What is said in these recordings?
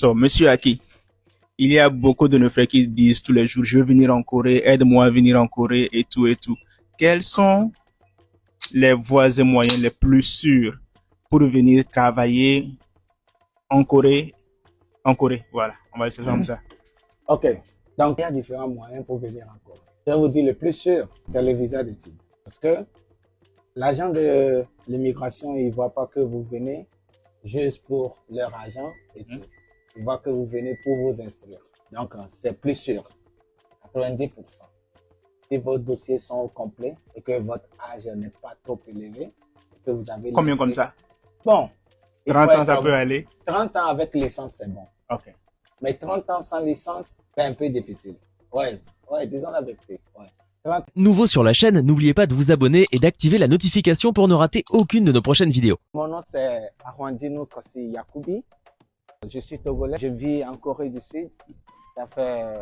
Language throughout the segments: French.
Monsieur Aki, il y a beaucoup de nos frères qui disent tous les jours, je veux venir en Corée, aide-moi à venir en Corée et tout et tout. Quels sont les voies et moyens les plus sûrs pour venir travailler en Corée? En Corée, voilà, on va essayer comme ça. Ok, donc il y a différents moyens pour venir en Corée. Je vais vous dire, le plus sûr, c'est le visa d'études. Parce que l'agent de l'immigration, il ne voit pas que vous venez juste pour leur agent études. Il voit que vous venez pour vous instruire. Donc, c'est plus sûr, 90%. Si vos dossiers sont au complet et que votre âge n'est pas trop élevé, et que vous avez Combien laissé... comme ça? Bon, 30 ans, ça peut aller? 30 ans avec licence, c'est bon. Ok. Mais 30 ans sans licence, c'est un peu difficile. Ouais, disons la vérité. Ouais. Nouveau sur la chaîne, n'oubliez pas de vous abonner et d'activer la notification pour ne rater aucune de nos prochaines vidéos. Mon nom c'est Arwandino Kossi Yakoubi. Je suis togolais. Je vis en Corée du Sud. Ça fait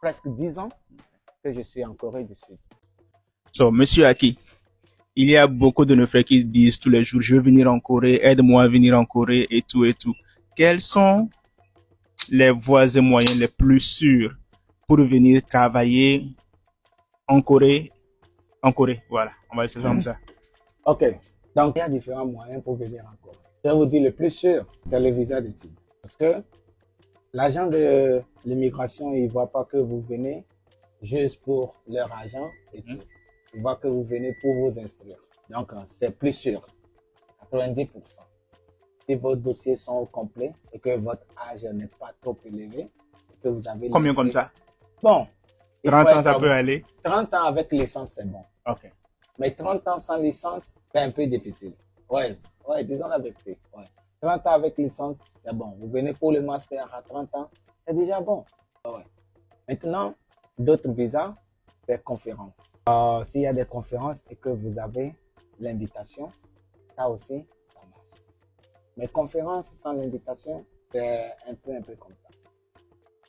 presque 10 ans que je suis en Corée du Sud. Monsieur Aki, il y a beaucoup de nos frères qui disent tous les jours, je veux venir en Corée, aide-moi à venir en Corée et tout et tout. Quels sont les voies et moyens les plus sûrs pour venir travailler en Corée? En Corée, voilà, on va essayer comme ça. Ok, donc il y a différents moyens pour venir en Corée. Je vais vous dire, le plus sûr, c'est le visa d'études. Parce que l'agent de l'immigration, il ne voit pas que vous venez juste pour leur agent études. Il voit que vous venez pour vous instruire. Donc, c'est plus sûr, 90%. Si vos dossiers sont au complet et que votre âge n'est pas trop élevé, et que vous avez Combien laissé... comme ça? Bon, 30 ans, ça peut aller? 30 ans avec licence, c'est bon. Ok. Mais 30 ans sans licence, c'est un peu difficile. Ouais, disons la vérité. Ouais. 30 ans avec licence, c'est bon. Vous venez pour le master à 30 ans, c'est déjà bon. Ouais. Maintenant, d'autres visas, c'est conférences. S'il y a des conférences et que vous avez l'invitation, ça aussi, ça marche. Mais conférences sans l'invitation, c'est un peu comme ça.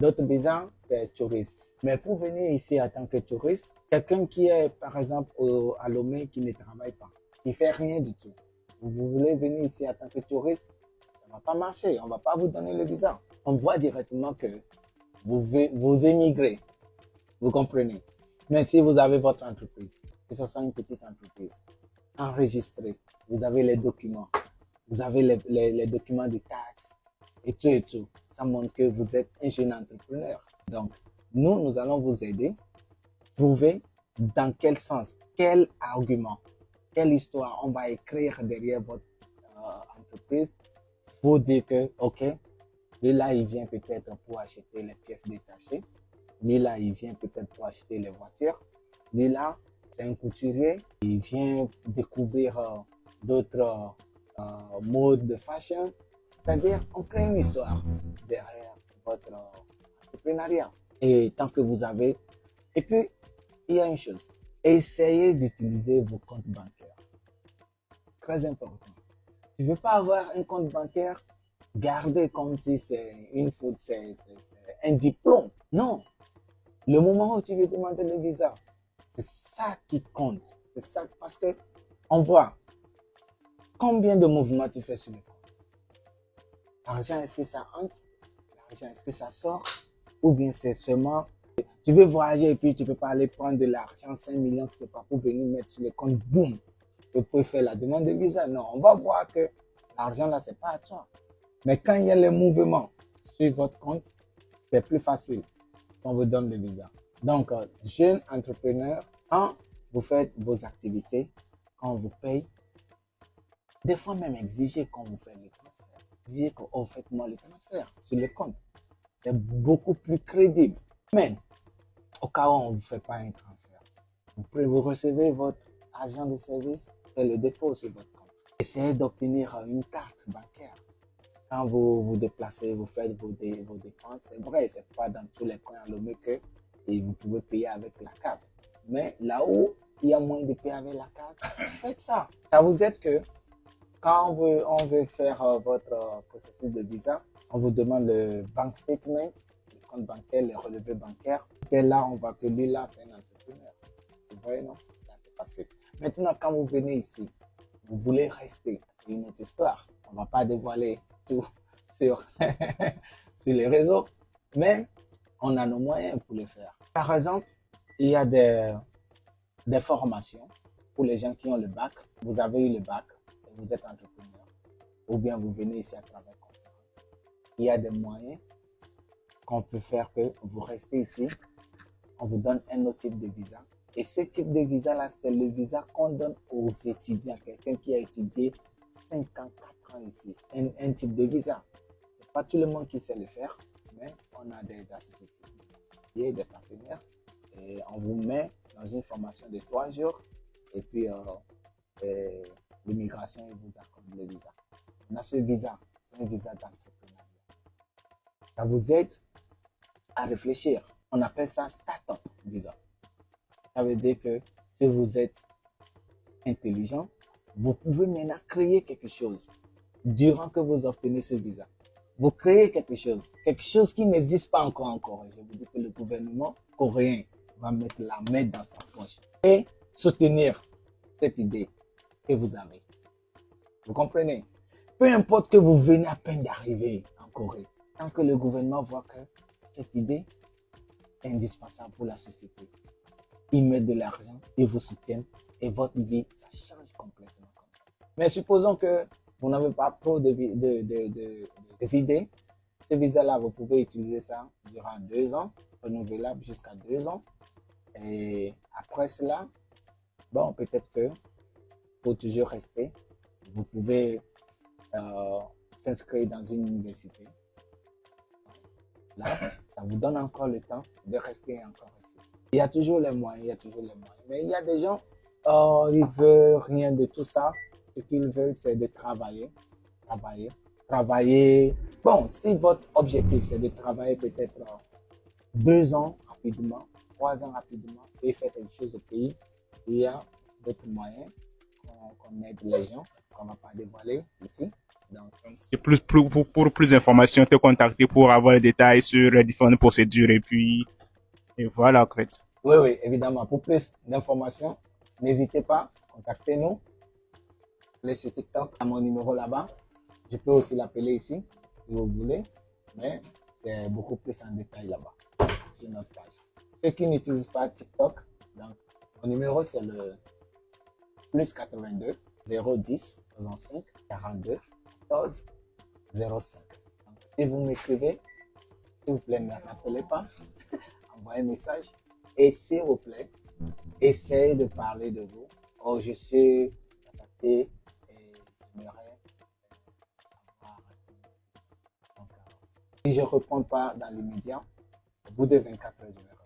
D'autres visas, c'est touriste. Mais pour venir ici en tant que touriste, quelqu'un qui est, par exemple, à Lomé, qui ne travaille pas, qui ne fait rien du tout. Vous voulez venir ici en tant que touriste, ça ne va pas marcher. On ne va pas vous donner le visa. On voit directement que vous émigrez. Vous comprenez? Mais si vous avez votre entreprise, que ce soit une petite entreprise, enregistrée, vous avez les documents, vous avez les documents de taxes et tout, ça montre que vous êtes un jeune entrepreneur. Donc, nous allons vous aider, trouver dans quel sens, quel argument, quelle histoire on va écrire derrière votre entreprise pour dire que, ok, lui là, il vient peut-être pour acheter les pièces détachées, lui là, il vient peut-être pour acheter les voitures, lui là, c'est un couturier, il vient découvrir d'autres modes de fashion. C'est-à-dire, on crée une histoire derrière votre entrepreneuriat. Et tant que vous avez... Et puis, il y a une chose. Essayez d'utiliser vos comptes bancaires. Très important. Tu ne veux pas avoir un compte bancaire gardé comme si c'est une faute, c'est un diplôme. Non. Le moment où tu veux demander le visa, c'est ça qui compte. C'est ça parce que on voit combien de mouvements tu fais sur le compte. L'argent, est-ce que ça entre? L'argent, est-ce que ça sort? Ou bien c'est seulement, tu veux voyager et puis tu ne peux pas aller prendre de l'argent, 5 millions, tu ne peux pas pour venir mettre sur le compte, boum, tu peux faire la demande de visa. Non, on va voir que l'argent là, c'est pas à toi. Mais quand il y a les mouvements sur votre compte, c'est plus facile qu'on vous donne le visa. Donc, jeune entrepreneur, quand vous faites vos activités, quand on vous paye, des fois même exiger qu'on vous fait le transfert. Exiger que, oh, faites-moi le transfert sur le compte. C'est beaucoup plus crédible. Mais, au cas où on ne vous fait pas un transfert, vous recevez votre agent de service et le dépôt sur votre compte. Essayez d'obtenir une carte bancaire. Quand vous vous déplacez, vous faites vos dépenses. C'est vrai, c'est pas dans tous les coins à Lomé que vous pouvez payer avec la carte. Mais là où il y a moyen de payer avec la carte, faites ça. Ça vous aide que quand on veut faire votre processus de visa, on vous demande le bank statement, le compte bancaire, les relevés bancaires. Et là, on voit que lui, là, c'est un entrepreneur. Vous voyez, non? Là, c'est facile. Maintenant, quand vous venez ici, vous voulez rester. C'est une autre histoire. On ne va pas dévoiler tout sur, sur les réseaux, mais on a nos moyens pour le faire. Par exemple, il y a des formations pour les gens qui ont le bac. Vous avez eu le bac et vous êtes entrepreneur, ou bien vous venez ici à travers conférence. Il y a des moyens qu'on peut faire que vous restez ici, on vous donne un autre type de visa. Et ce type de visa-là, c'est le visa qu'on donne aux étudiants, quelqu'un qui a étudié 5 ans, 4 ans ici. Un type de visa. C'est pas tout le monde qui sait le faire, mais on a des associations, des partenaires, et on vous met dans une formation de 3 jours, et puis l'immigration, il vous accorde le visa. On a ce visa, c'est un visa d'entrepreneuriat. Ça vous aide à réfléchir. On appelle ça Startup Visa. Ça veut dire que si vous êtes intelligent, vous pouvez maintenant créer quelque chose durant que vous obtenez ce visa. Vous créez quelque chose qui n'existe pas encore. Je vous dis que le gouvernement coréen va mettre la main dans sa poche et soutenir cette idée que vous avez. Vous comprenez? Peu importe que vous venez à peine d'arriver en Corée, tant que le gouvernement voit que cette idée est indispensable pour la société, ils mettent de l'argent, ils vous soutiennent et votre vie, ça change complètement. Mais supposons que vous n'avez pas trop des idées. Ce visa-là, vous pouvez utiliser ça durant 2 ans, renouvelable jusqu'à 2 ans. Et après cela, bon, peut-être que pour toujours rester, vous pouvez s'inscrire dans une université. Là, ça vous donne encore le temps de rester encore ici. Il y a toujours les moyens, Mais il y a des gens, ils veulent rien de tout ça. Ce qu'ils veulent, c'est de travailler. Bon, si votre objectif, c'est de travailler peut-être 2 ans rapidement, 3 ans rapidement, et faire quelque chose au pays, il y a d'autres moyens qu'on aide les gens, qu'on ne va pas dévoiler ici. Donc, C'est pour plus d'informations, te contacter pour avoir les détails sur les différentes procédures et voilà, en fait. Oui, évidemment. Pour plus d'informations, n'hésitez pas, contactez-nous. Allez sur TikTok, à mon numéro là-bas. Je peux aussi l'appeler ici, si vous voulez, mais c'est beaucoup plus en détail là-bas, sur notre page. Ceux qui n'utilisent pas TikTok, donc, mon numéro c'est le +82 010 65 42 14 05. Donc, si vous m'écrivez, s'il vous plaît, ne m'appelez pas, envoyez un message et s'il vous plaît, essayez de parler de vous. Oh, je suis contacté et j'aimerais avoir. Donc, si je ne réponds pas dans l'immédiat, au bout de 24 heures, je vais répondre.